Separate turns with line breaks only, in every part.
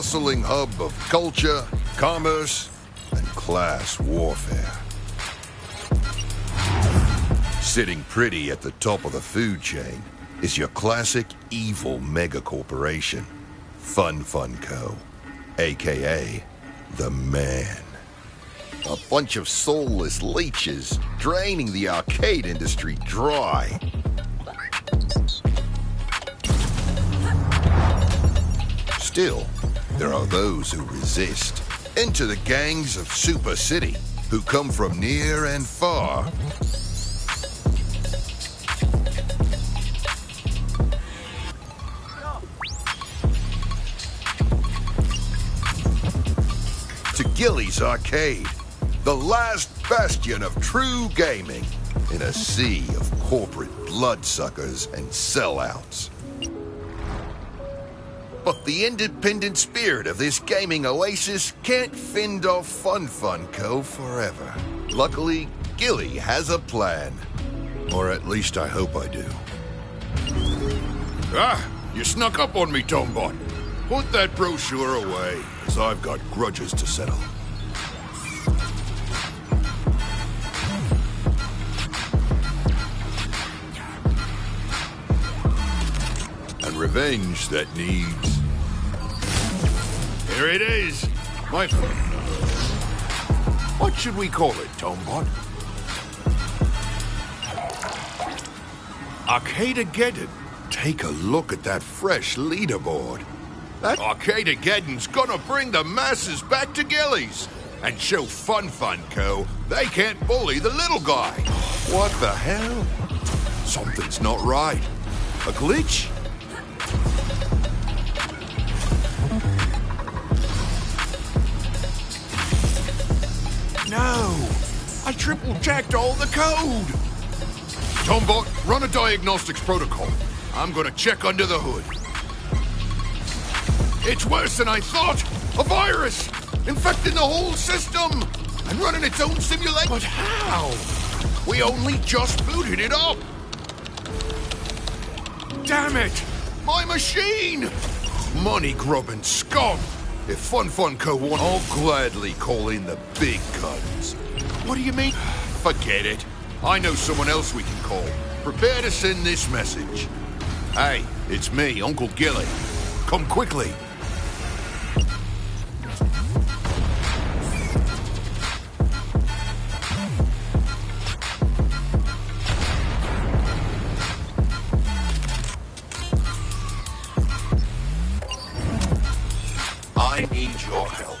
bustling hub of culture, commerce, and class warfare. Sitting pretty at the top of the food chain is your classic evil mega-corporation, Fun Co., a.k.a. The Man. A bunch of soulless leeches draining the arcade industry dry. Still, there are those who resist. Enter the gangs of Super City, who come from near and far. To Gilly's Arcade, the last bastion of true gaming in a sea of corporate bloodsuckers and sellouts. But the independent spirit of this gaming oasis can't fend off Fun Co. forever. Luckily, Gilly has a plan. Or at least I hope I do. Ah, you snuck up on me, Tombot. Put that brochure away, as I've got grudges to settle. And revenge that needs... Here it is! My... What should we call it, Tombot? Arcadegeddon. Take a look at that fresh leaderboard. That Arcadegeddon's gonna bring the masses back to Gillies and show Fun Co. they can't bully the little guy. What the hell? Something's not right. A glitch? No! I triple-checked all the code! Tombot, run a diagnostics protocol. I'm gonna check under the hood. It's worse than I thought! A virus! Infecting the whole system! And running its own simulation! But how? We only just booted it up! Damn it! My machine! Money-grubbing scum! If Fun Co. want, I'll gladly call in the big guns. What do you mean? Forget it. I know someone else we can call. Prepare to send this message. Hey, it's me, Uncle Gilly. Come quickly. I need your help.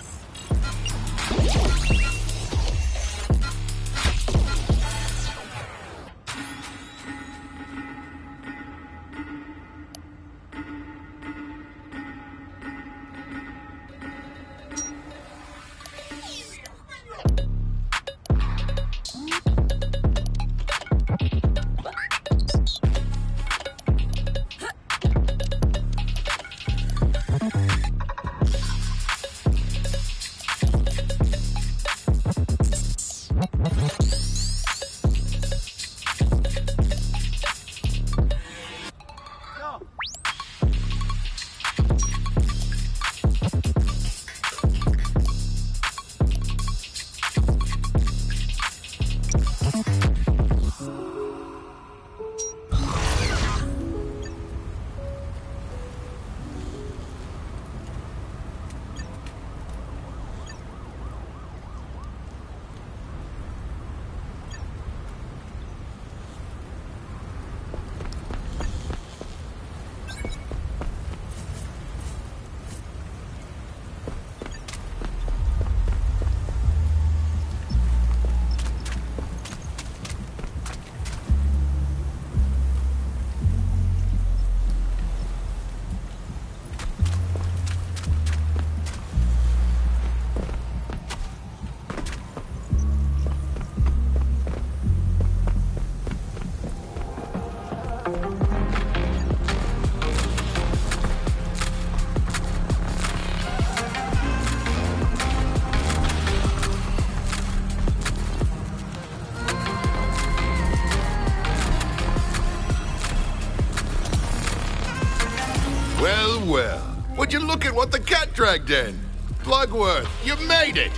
Would you look at what the cat dragged in? Plugworth, you made it!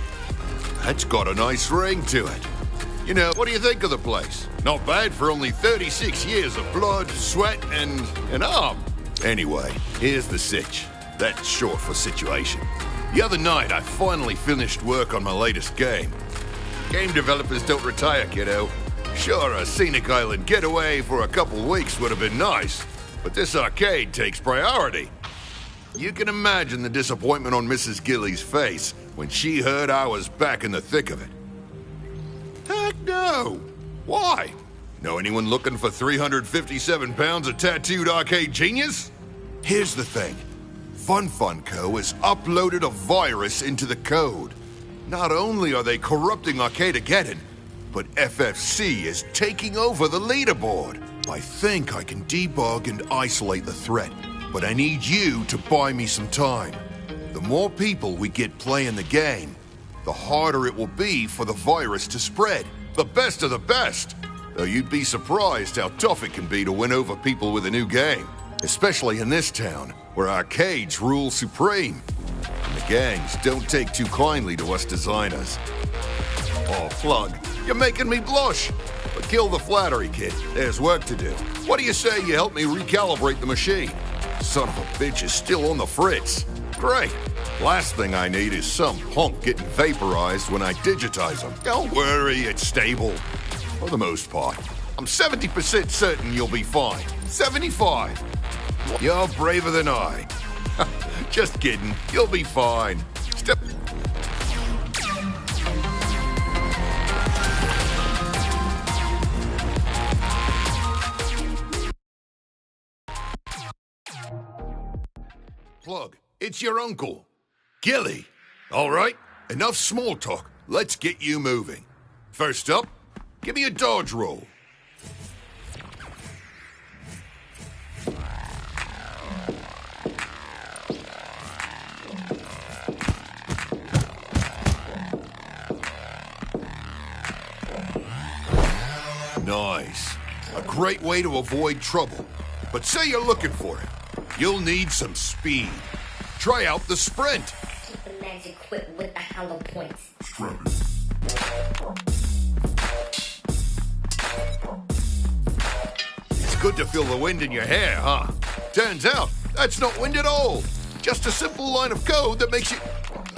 That's got a nice ring to it. You know, what do you think of the place? Not bad for only 36 years of blood, sweat, and an arm. Anyway, here's the sitch. That's short for situation. The other night, I finally finished work on my latest game. Game developers don't retire, kiddo. Sure, a scenic island getaway for a couple weeks would have been nice, but this arcade takes priority. You can imagine the disappointment on Mrs. Gilly's face when she heard I was back in the thick of it. Heck no! Why? Know anyone looking for 357 pounds of tattooed arcade genius? Here's the thing. Fun Co. has uploaded a virus into the code. Not only are they corrupting Arcadegeddon, but FFC is taking over the leaderboard. I think I can debug and isolate the threat, but I need you to buy me some time. The more people we get playing the game, the harder it will be for the virus to spread. The best of the best! Though you'd be surprised how tough it can be to win over people with a new game. Especially in this town, where arcades rule supreme. And the gangs don't take too kindly to us designers. Oh, Plug, you're making me blush. But kill the flattery, kid. There's work to do. What do you say you help me recalibrate the machine? Son of a bitch is still on the fritz. Great. Last thing I need is some punk getting vaporized when I digitize him. Don't worry, it's stable. For the most part. I'm 70% certain you'll be fine. 75. You're braver than I. Just kidding. You'll be fine. Step... Plug, it's your uncle. Gilly. All right, enough small talk. Let's get you moving. First up, give me a dodge roll. Nice. A great way to avoid trouble. But say you're looking for it. You'll need some speed. Try out the sprint.
Keep the magic equipped with the hollow points.
It's good to feel the wind in your hair, huh? Turns out, that's not wind at all. Just a simple line of code that makes you...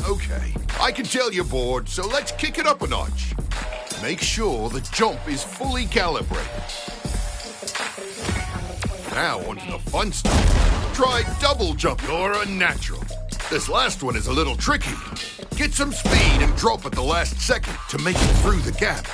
Okay, I can tell you're bored, so let's kick it up a notch. Make sure the jump is fully calibrated. Now onto the fun stuff. Try double jump. You're a natural. This last one is a little tricky. Get some speed and drop at the last second to make it through the gap.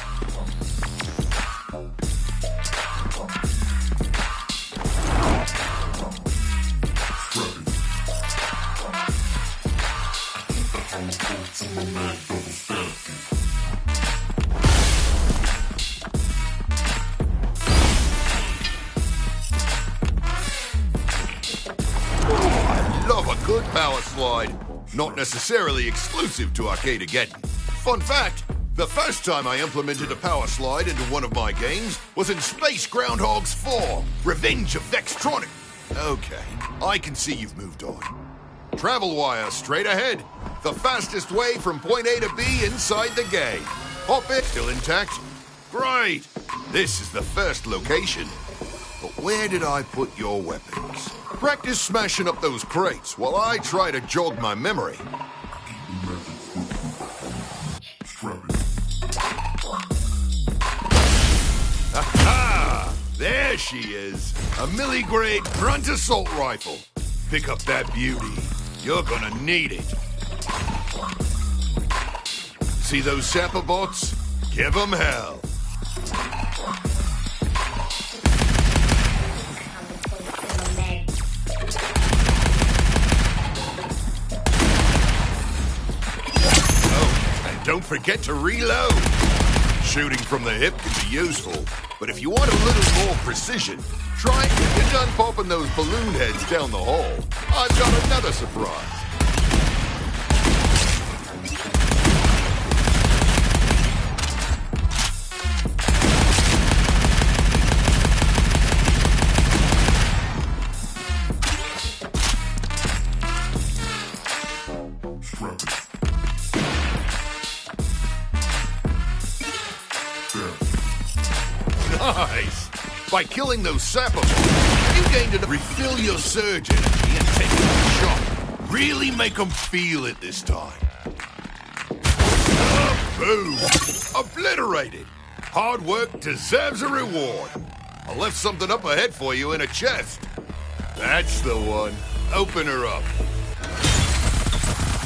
Good power slide. Not necessarily exclusive to Arcadegeddon. Fun fact, the first time I implemented a power slide into one of my games was in Space Groundhogs 4, Revenge of Vextronic. Okay, I can see you've moved on. Travel wire straight ahead. The fastest way from point A to B inside the game. Hop it, still intact? Great. This is the first location. But where did I put your weapons? Practice smashing up those crates while I try to jog my memory. Aha! There she is. A milli-grade grunt assault rifle. Pick up that beauty. You're gonna need it. See those sapper bots? Give them hell. Don't forget to reload. Shooting from the hip can be useful, but if you want a little more precision, try and get you done popping those balloon heads down the hall. I've got another surprise. Nice! By killing those sapper you gained to refill your surge energy and take a shot. Really make them feel it this time. Boom! Obliterated! Hard work deserves a reward. I left something up ahead for you in a chest. That's the one. Open her up.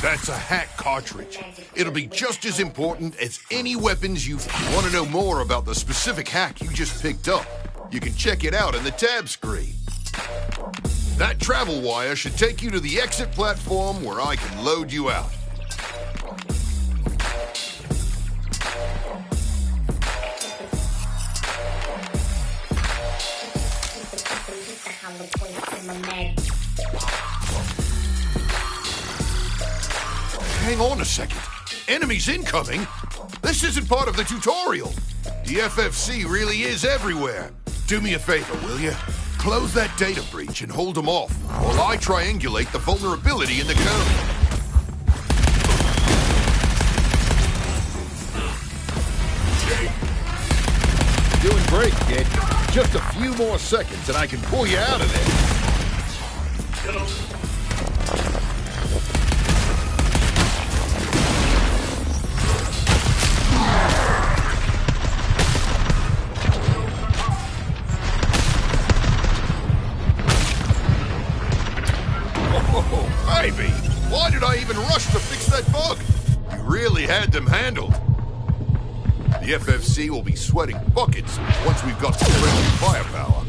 That's a hack cartridge. It'll be just as important as any weapons you want to know more about the specific hack you just picked up. You can check it out in the tab screen. That travel wire should take you to the exit platform where I can load you out. Hang on a second. Enemies incoming? This isn't part of the tutorial. The FFC really is everywhere. Do me a favor, will you? Close that data breach and hold them off while I triangulate the vulnerability in the code.
Doing great, kid. Just a few more seconds and I can pull you out of there.
Oh, baby! Why did I even rush to fix that bug? You really had them handled. The FFC will be sweating buckets once we've got some friendly firepower.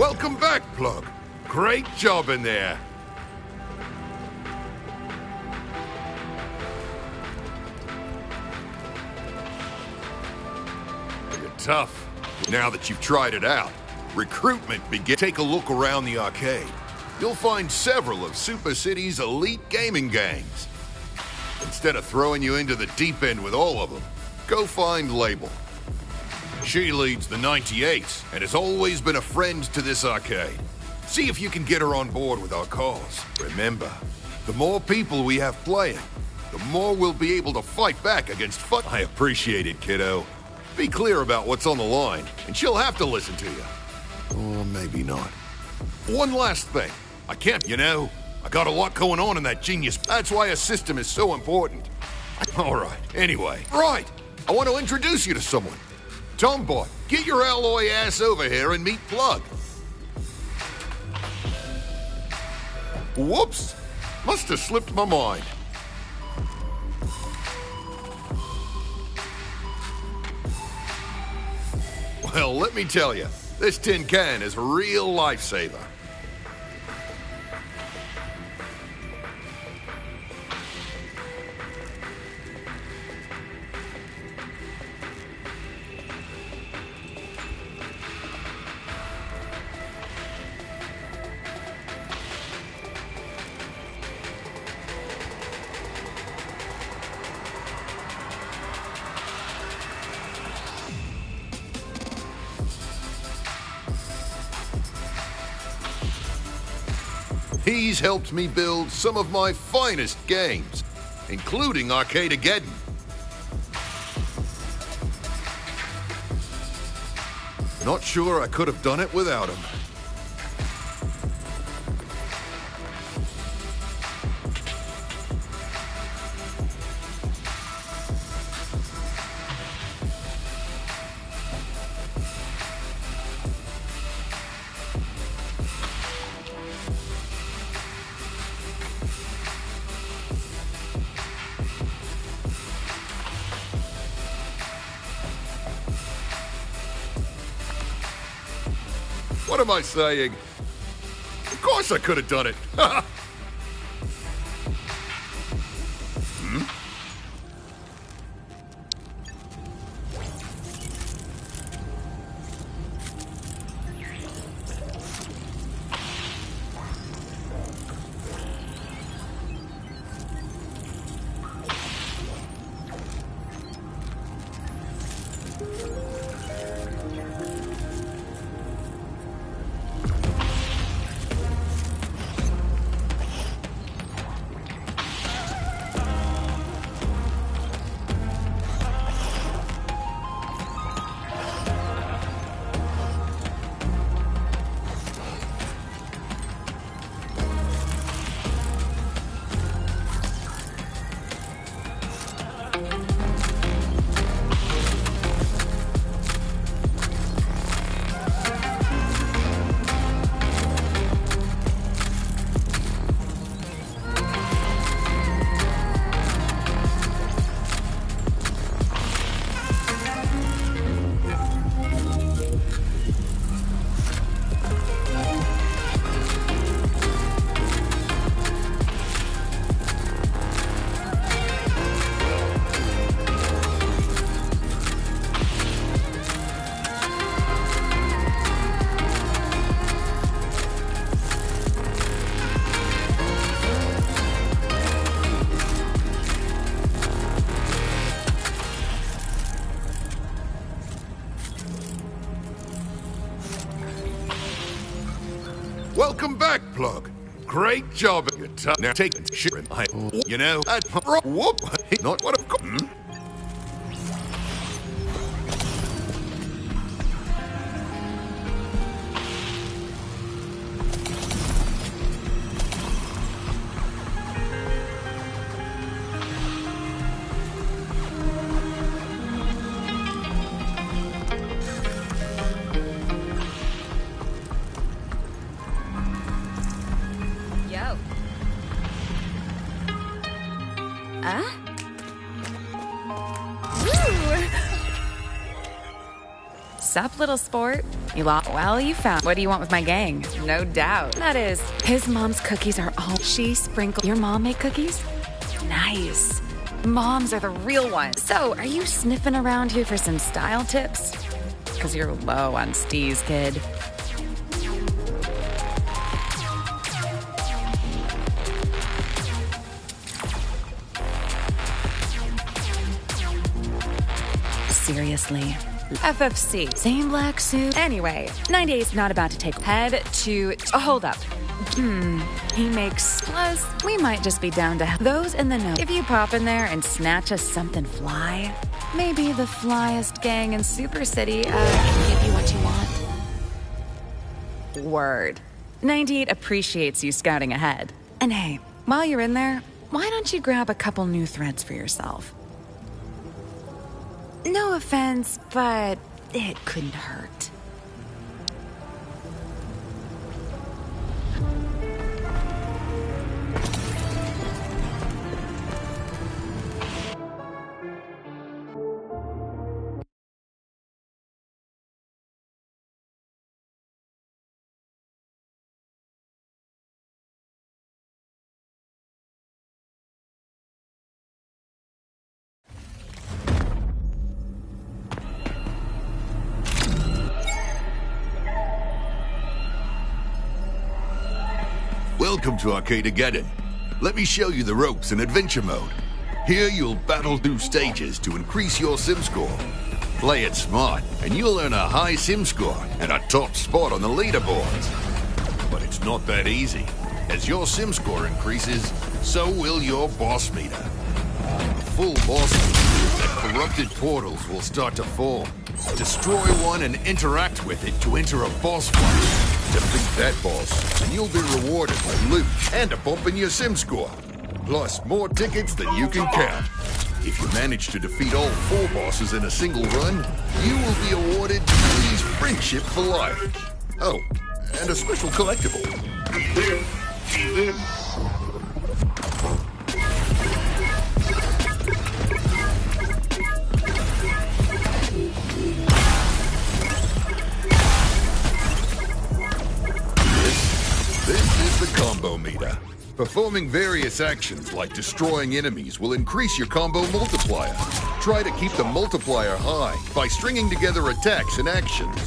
Welcome back, Plug. Great job in there. You're tough. Now that you've tried it out, recruitment begins. Take a look around the arcade. You'll find several of Super City's elite gaming gangs. Instead of throwing you into the deep end with all of them, go find Label. She leads the 98s and has always been a friend to this arcade. See if you can get her on board with our cause. Remember, the more people we have playing, the more we'll be able to fight back against I appreciate it, kiddo. Be clear about what's on the line, and she'll have to listen to you. Or maybe not. One last thing. I can't, I got a lot going on in that genius. That's why a system is so important. All right, anyway. Right, I want to introduce you to someone. Tombot, get your alloy ass over here and meet Plug. Whoops, must have slipped my mind. Well, let me tell you, this tin can is a real lifesaver. He's helped me build some of my finest games, including Arcadegeddon. Not sure I could have done it without him. What am I saying? Of course I could have done it. Welcome back, Plug. Great job. You're now taking shit. Whoop. Not what I've.
Sup, little sport? You lost. Well, you found. What do you want with my gang? No doubt. That is, his mom's cookies are all she sprinkled. Your mom make cookies? Nice. Moms are the real ones. So, are you sniffing around here for some style tips? Because you're low on steez, kid. Seriously. FFC. Same black suit. Anyway, 98's not about to take head to... hold up. He makes... Plus, we might just be down to... Those in the know. If you pop in there and snatch us something fly, maybe the flyest gang in Super City, can give you what you want. Word. 98 appreciates you scouting ahead. And hey, while you're in there, why don't you grab a couple new threads for yourself? No offense, but it couldn't hurt.
Welcome to Arcadegeddon. Let me show you the ropes in adventure mode. Here you'll battle through stages to increase your sim score. Play it smart, and you'll earn a high sim score and a top spot on the leaderboards. But it's not that easy. As your sim score increases, so will your boss meter. A full boss meter that corrupted portals will start to form. Destroy one and interact with it to enter a boss fight. Defeat that boss, and you'll be rewarded with loot and a bump in your sim score. Plus, more tickets than you can count. If you manage to defeat all 4 bosses in a single run, you will be awarded Please Friendship for life. Oh, and a special collectible. This is the combo meter. Performing various actions like destroying enemies will increase your combo multiplier. Try to keep the multiplier high by stringing together attacks and actions.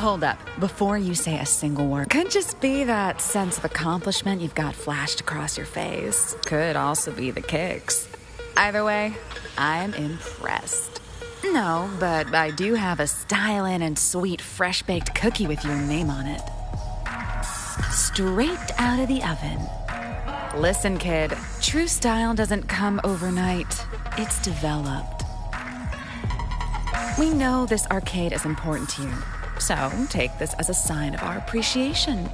Hold up. Before you say a single word, could just be that sense of accomplishment you've got flashed across your face. Could also be the kicks. Either way, I'm impressed. No, but I do have a stylin' and sweet fresh-baked cookie with your name on it. Straight out of the oven. Listen, kid, true style doesn't come overnight. It's developed. We know this arcade is important to you, so take this as a sign of our appreciation.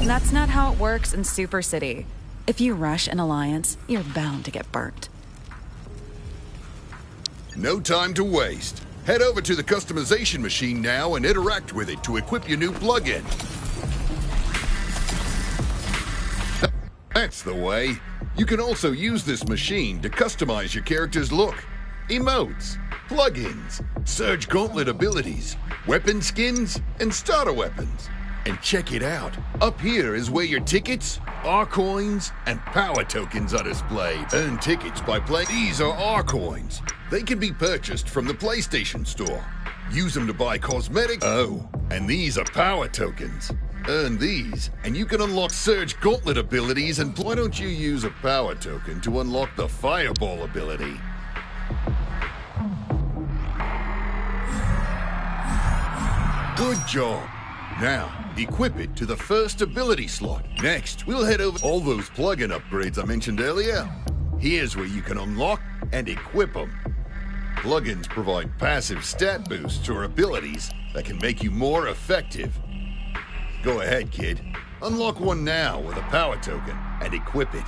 That's not how it works in Super City. If you rush an alliance, you're bound to get burnt.
No time to waste. Head over to the customization machine now and interact with it to equip your new plugin. That's the way. You can also use this machine to customize your character's look. Emotes, plugins, Surge Gauntlet abilities, weapon skins, and starter weapons. And check it out. Up here is where your tickets, R-Coins, and power tokens are displayed. Earn tickets by playing. These are R-Coins. They can be purchased from the PlayStation Store. Use them to buy cosmetics. Oh, and these are power tokens. Earn these, and you can unlock Surge Gauntlet abilities, and why don't you use a power token to unlock the Fireball ability? Good job. Now, equip it to the first ability slot. Next, we'll head over all those plugin upgrades I mentioned earlier. Here's where you can unlock and equip them. Plugins provide passive stat boosts or abilities that can make you more effective. Go ahead, kid. Unlock one now with a power token and equip it.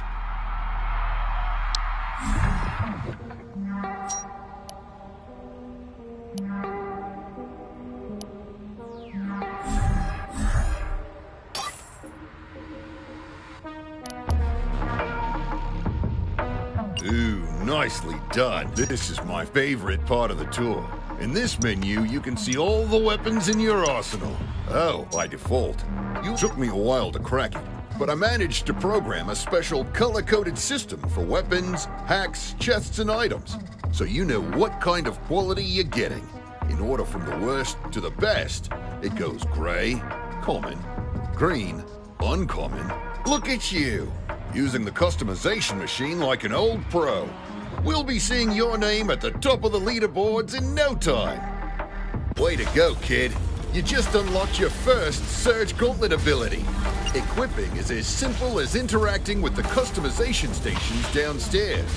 Ooh, nicely done. This is my favorite part of the tour. In this menu, you can see all the weapons in your arsenal. Oh, by default. You took me a while to crack it, but I managed to program a special color-coded system for weapons, hacks, chests, and items, so you know what kind of quality you're getting. In order from the worst to the best, it goes gray, common, green, uncommon. Look at you, using the customization machine like an old pro. We'll be seeing your name at the top of the leaderboards in no time. Way to go, kid. You just unlocked your first Surge Gauntlet ability. Equipping is as simple as interacting with the customization stations downstairs.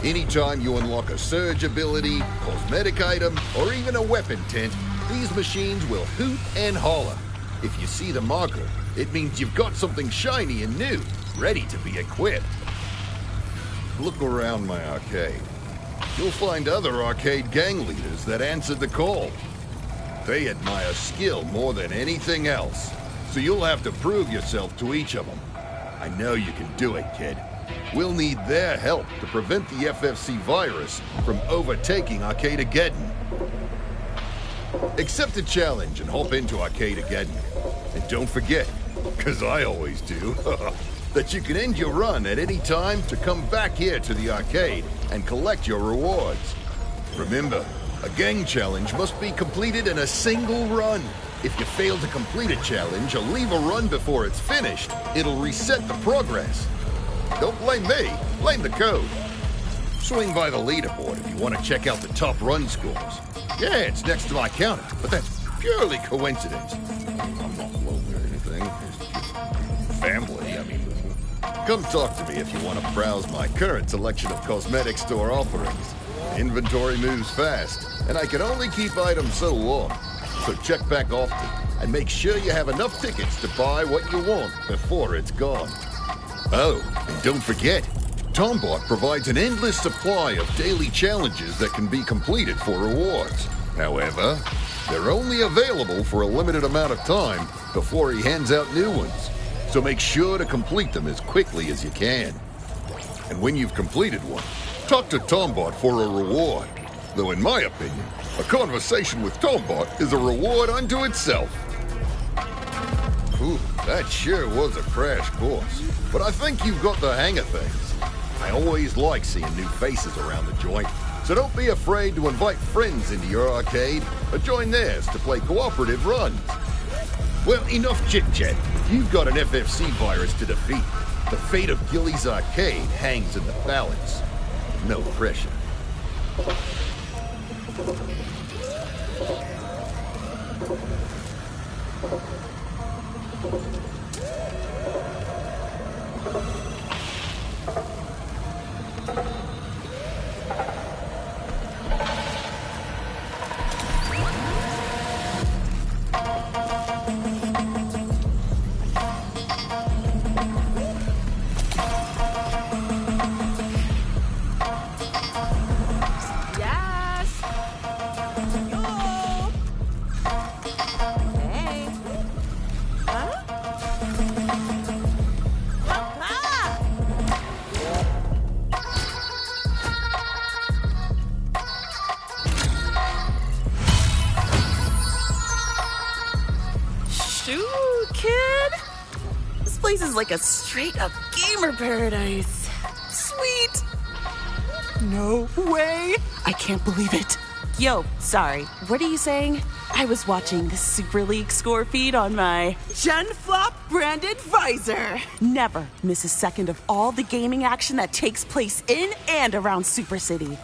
Anytime you unlock a Surge ability, cosmetic item, or even a weapon tent, these machines will hoot and holler. If you see the marker, it means you've got something shiny and new, ready to be equipped. Look around my arcade. You'll find other arcade gang leaders that answered the call. They admire skill more than anything else, so you'll have to prove yourself to each of them. I know you can do it, kid. We'll need their help to prevent the FFC virus from overtaking Arcadegeddon. Accept the challenge and hop into Arcadegeddon. And don't forget, because I always do, that you can end your run at any time to come back here to the arcade and collect your rewards. Remember, a gang challenge must be completed in a single run. If you fail to complete a challenge or leave a run before it's finished, it'll reset the progress. Don't blame me, blame the code. Swing by the leaderboard if you want to check out the top run scores. Yeah, it's next to my counter, but that's purely coincidence. I'm not lonely or anything, it's just family, I mean. Come talk to me if you want to browse my current selection of cosmetic store offerings. Inventory moves fast, and I can only keep items so long. So check back often, and make sure you have enough tickets to buy what you want before it's gone. Oh, and don't forget, Tombot provides an endless supply of daily challenges that can be completed for rewards. However, they're only available for a limited amount of time before he hands out new ones. So make sure to complete them as quickly as you can. And when you've completed one, talk to Tombot for a reward. Though in my opinion, a conversation with Tombot is a reward unto itself. Ooh, that sure was a crash course. But I think you've got the hang of things. I always like seeing new faces around the joint, so don't be afraid to invite friends into your arcade or join theirs to play cooperative runs. Well, enough chit-chat. You've got an FFC virus to defeat. The fate of Gilly's arcade hangs in the balance. No pressure.
shoot, kid. This place is like a straight-up gamer paradise. Sweet. No way. I can't believe it. Yo, sorry, what are you saying? I was watching the Super League score feed on my Gen Flop branded visor. Never miss a second of all the gaming action that takes place in and around Super City.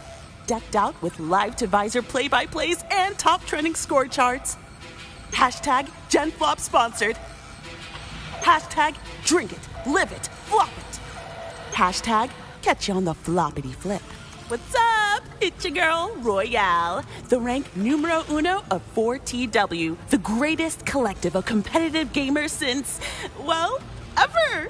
Decked out with live-to-visor play-by-plays and top trending score charts. Hashtag Gen Flop sponsored. Hashtag drink it, live it, flop it. Hashtag catch you on the floppity flip. What's up? It's your girl, Royale, the rank numero uno of 4TW, the greatest collective of competitive gamers since, well, ever.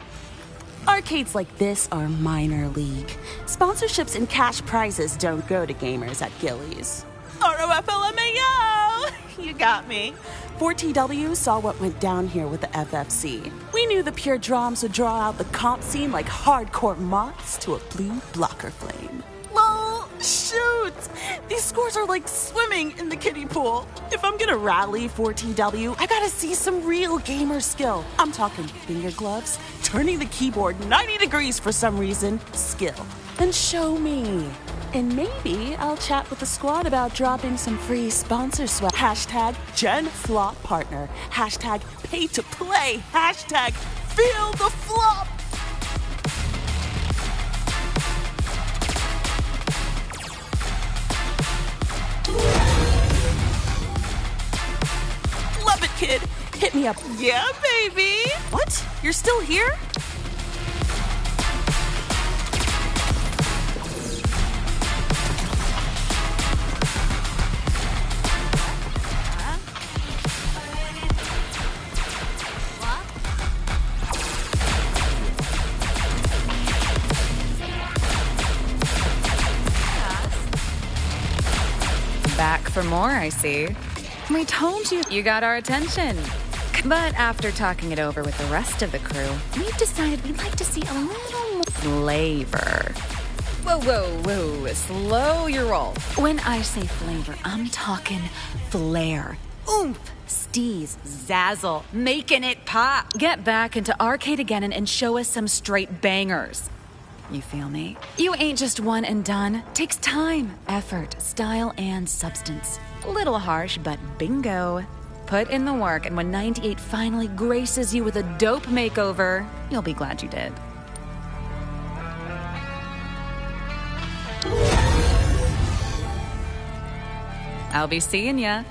Arcades like this are minor league. Sponsorships and cash prizes don't go to gamers at Gillies. ROFLMAO! You got me. 4TW saw what went down here with the FFC. We knew the pure drums would draw out the comp scene like hardcore moths to a blue blocker flame. Lol, shoot! These scores are like swimming in the kiddie pool. If I'm gonna rally 4TW, I gotta see some real gamer skill. I'm talking finger gloves, turning the keyboard 90 degrees for some reason, skill. Then show me. And maybe I'll chat with the squad about dropping some free sponsor swag. Hashtag Gen Flop Partner. Hashtag pay to play. Hashtag feel the flop. Love it, kid. Hit me up. Yeah, baby. What? You're still here?
Back for more, I see. We told you you got our attention. But after talking it over with the rest of the crew, we've decided we'd like to see a little more flavor. Whoa, whoa, whoa. Slow your roll. When I say flavor, I'm talking flair. Oomph, steez, zazzle, making it pop. Get back into Arcadegeddon and show us some straight bangers. You feel me? You ain't just one and done. Takes time, effort, style, and substance. Little harsh, but bingo. Put in the work, and when 98 finally graces you with a dope makeover, you'll be glad you did. I'll be seeing ya.